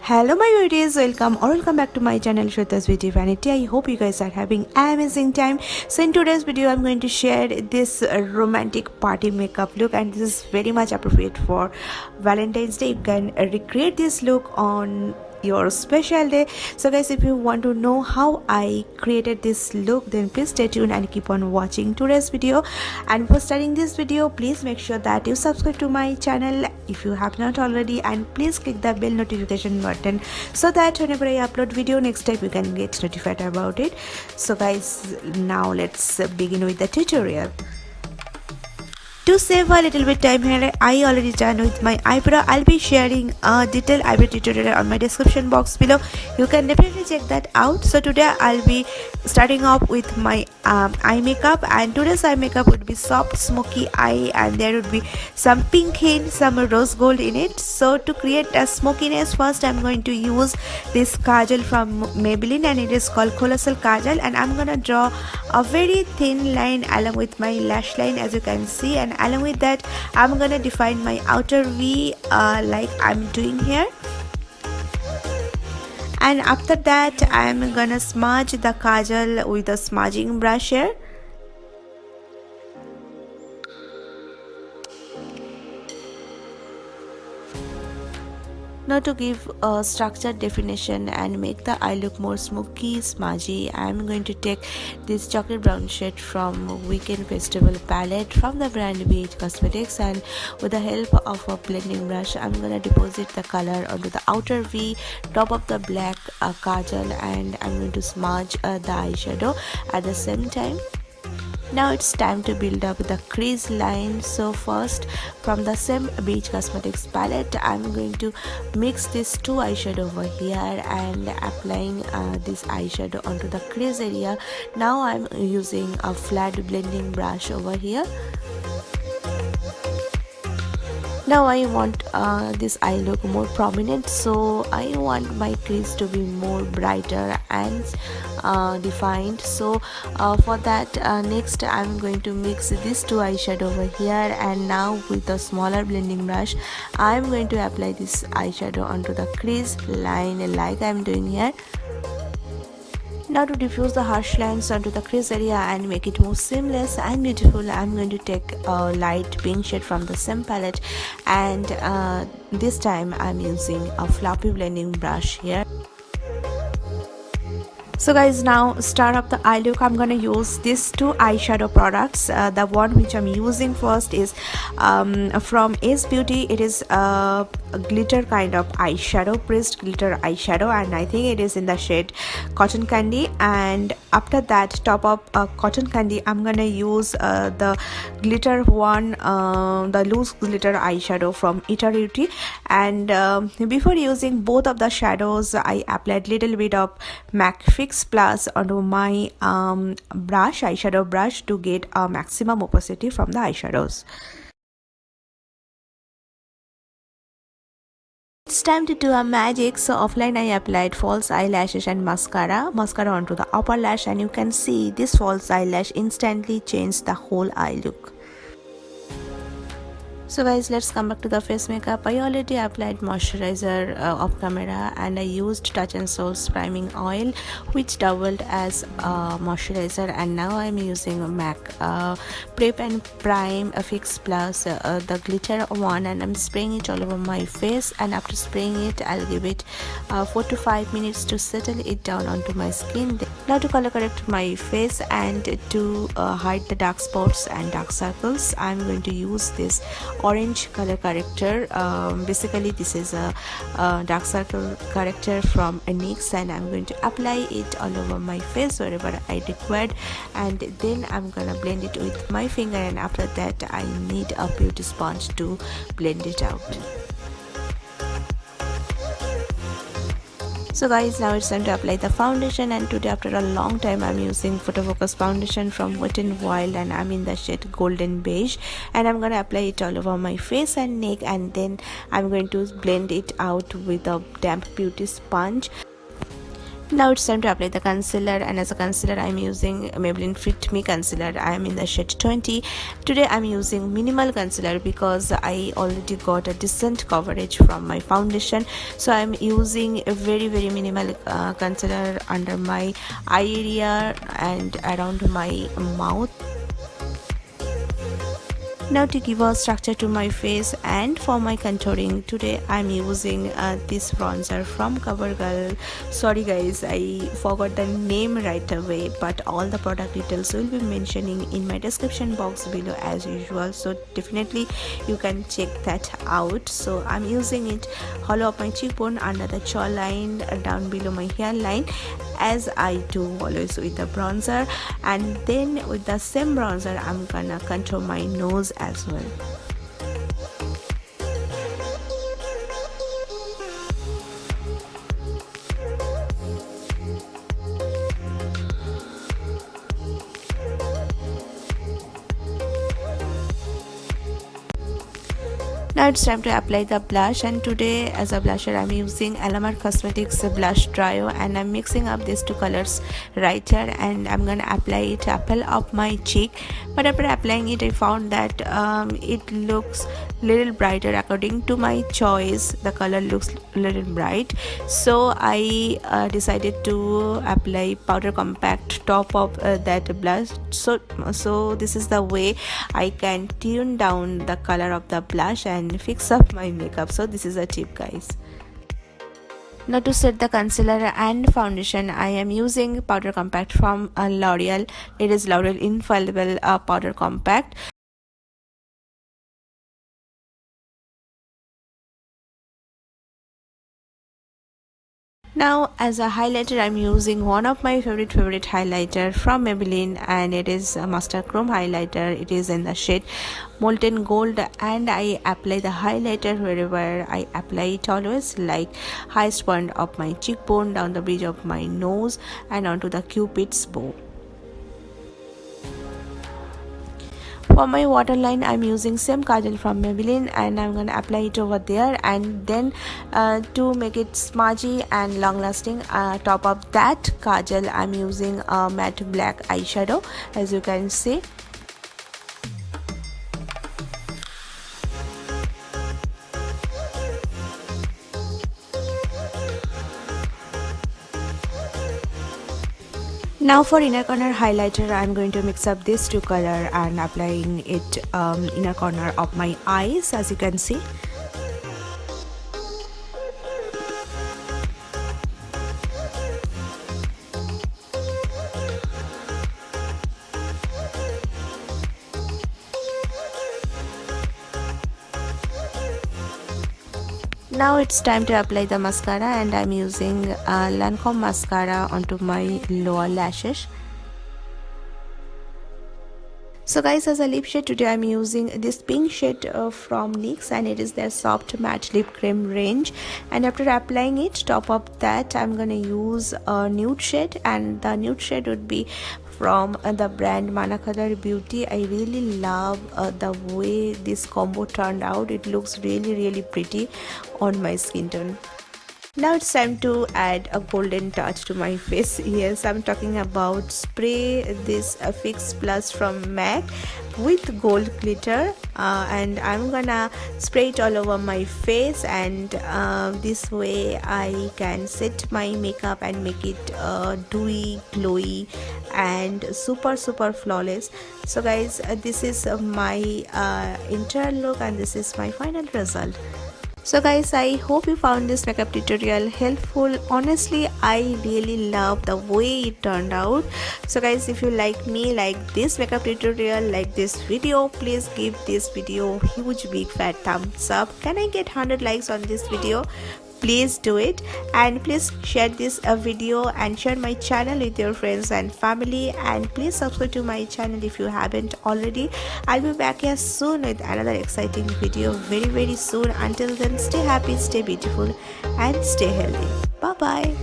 Hello my beauties, welcome back to my channel Sweta's Beauty Vanity. I hope you guys are having an amazing time. So in today's video I'm going to share this romantic party makeup look, and this is very much appropriate for Valentine's Day. You can recreate this look on your special day. So guys, if you want to know how I created this look, then please stay tuned and keep on watching today's video. And before starting this video, please make sure that you subscribe to my channel if you have not already, and please click the bell notification button so that whenever I upload video next time you can get notified about it. So guys, now let's begin with the tutorial. To save a little bit time here, I already done with my eyebrow. I'll be sharing a detailed eyebrow tutorial on my description box below. You can definitely check that out. So today I'll be starting off with my eye makeup, and today's eye makeup would be soft smoky eye, and there would be some pink hint, some rose gold in it. So to create a smokiness, first I'm going to use this kajal from Maybelline, and it is called Colossal Kajal, and I'm gonna draw a very thin line along with my lash line, as you can see, and along with that I'm gonna define my outer V like I'm doing here. And after that I'm gonna smudge the kajal with a smudging brush here. Now to give a structured definition and make the eye look more smoky, smudgy, I'm going to take this chocolate brown shade from Weekend Festival palette from the brand Beige Cosmetics, and with the help of a blending brush I'm gonna deposit the color onto the outer V, top of the black kajal, and I'm going to smudge the eyeshadow at the same time. Now it's time to build up the crease line. So first, from the same Beige Cosmetics palette, I'm going to mix these two eyeshadow over here and applying this eyeshadow onto the crease area. Now I'm using a flat blending brush over here. Now I want this eye look more prominent, so I want my crease to be more brighter and defined. So for that, next I'm going to mix these two eyeshadow over here, and now with a smaller blending brush I'm going to apply this eyeshadow onto the crease line like I'm doing here. Now to diffuse the harsh lines onto the crease area and make it more seamless and beautiful, I'm going to take a light pink shade from the same palette, and this time I'm using a floppy blending brush here. So guys, now start up the eye look. I'm gonna use these two eyeshadow products. The one which I'm using first is from Ace Beauty. It is a glitter kind of eyeshadow, pressed glitter eyeshadow, and I think it is in the shade Cotton Candy. And after that, top up Cotton Candy, I'm gonna use the glitter one, the loose glitter eyeshadow from Eternity. And before using both of the shadows, I applied little bit of MAC Fix Plus onto my eyeshadow brush to get a maximum opacity from the eyeshadows. It's time to do a magic. So offline I applied false eyelashes and mascara onto the upper lash, and you can see this false eyelash instantly changed the whole eye look. So guys, let's come back to the face makeup. I already applied moisturizer off camera, and I used Touch and Soul's priming oil, which doubled as moisturizer, and now I'm using a MAC Prep and Prime Fix Plus, the glitter one, and I'm spraying it all over my face. And after spraying it, I'll give it 4 to 5 minutes to settle it down onto my skin. Now to color correct my face and to hide the dark spots and dark circles, I'm going to use this orange color corrector. Basically this is a dark circle corrector from NYX, and I'm going to apply it all over my face wherever I required, and then I'm gonna blend it with my finger, and after that I need a beauty sponge to blend it out. So guys, now it's time to apply the foundation, and today after a long time I'm using Photo Focus foundation from Wet n Wild, and I'm in the shade Golden Beige, and I'm gonna apply it all over my face and neck, and then I'm going to blend it out with a damp beauty sponge. Now it's time to apply the concealer, and as a concealer I'm using Maybelline Fit Me concealer. I am in the shade 20. Today I'm using minimal concealer because I already got a decent coverage from my foundation, so I'm using a very minimal concealer under my eye area and around my mouth. Now to give a structure to my face and for my contouring, today I'm using this bronzer from CoverGirl. Sorry guys, I forgot the name right away, but all the product details will be mentioning in my description box below as usual, so definitely you can check that out. So I'm using it hollow of my cheekbone, under the jawline, down below my hairline, as I do always with the bronzer, and then with the same bronzer I'm gonna contour my nose as well. Now it's time to apply the blush, and today as a blusher I'm using Alamar Cosmetics blush trio, and I'm mixing up these two colors right here, and I'm gonna apply it apple of my cheek. But after applying it I found that it looks little brighter according to my choice. The color looks little bright, so I decided to apply powder compact top of that blush. So this is the way I can tune down the color of the blush and fix up my makeup. So this is a tip guys. Now to set the concealer and foundation, I am using powder compact from L'Oreal. It is L'Oreal Infallible powder compact. Now as a highlighter I'm using one of my favorite highlighter from Maybelline, and it is a Master Chrome highlighter. It is in the shade Molten Gold, and I apply the highlighter wherever I apply it, always like highest point of my cheekbone, down the bridge of my nose, and onto the cupid's bow. For my waterline I'm using same kajal from Maybelline, and I'm gonna apply it over there, and then to make it smudgy and long lasting, top of that kajal I'm using a matte black eyeshadow, as you can see. Now for inner corner highlighter, I'm going to mix up these two color and applying it inner corner of my eyes, as you can see. Now it's time to apply the mascara, and I'm using Lancome mascara onto my lower lashes. So guys, as a lip shade today I'm using this pink shade from NYX, and it is their soft matte lip cream range. And after applying it, top of that I'm gonna use a nude shade, and the nude shade would be from the brand Manakadar Beauty. I really love the way this combo turned out. It looks really pretty on my skin tone. Now it's time to add a golden touch to my face. Yes, I'm talking about spray this Fix Plus from MAC with gold glitter, and I'm gonna spray it all over my face, and this way I can set my makeup and make it dewy, glowy, and super flawless. So guys, this is my entire look, and this is my final result. So guys, I hope you found this makeup tutorial helpful. Honestly, I really love the way it turned out. So guys, if you like me, like this makeup tutorial, like this video, please give this video huge big fat thumbs up. Can I get 100 likes on this video? Please do it, and please share this video and share my channel with your friends and family, and please subscribe to my channel if you haven't already. I'll be back here soon with another exciting video very soon. Until then, stay happy, stay beautiful, and stay healthy. Bye bye.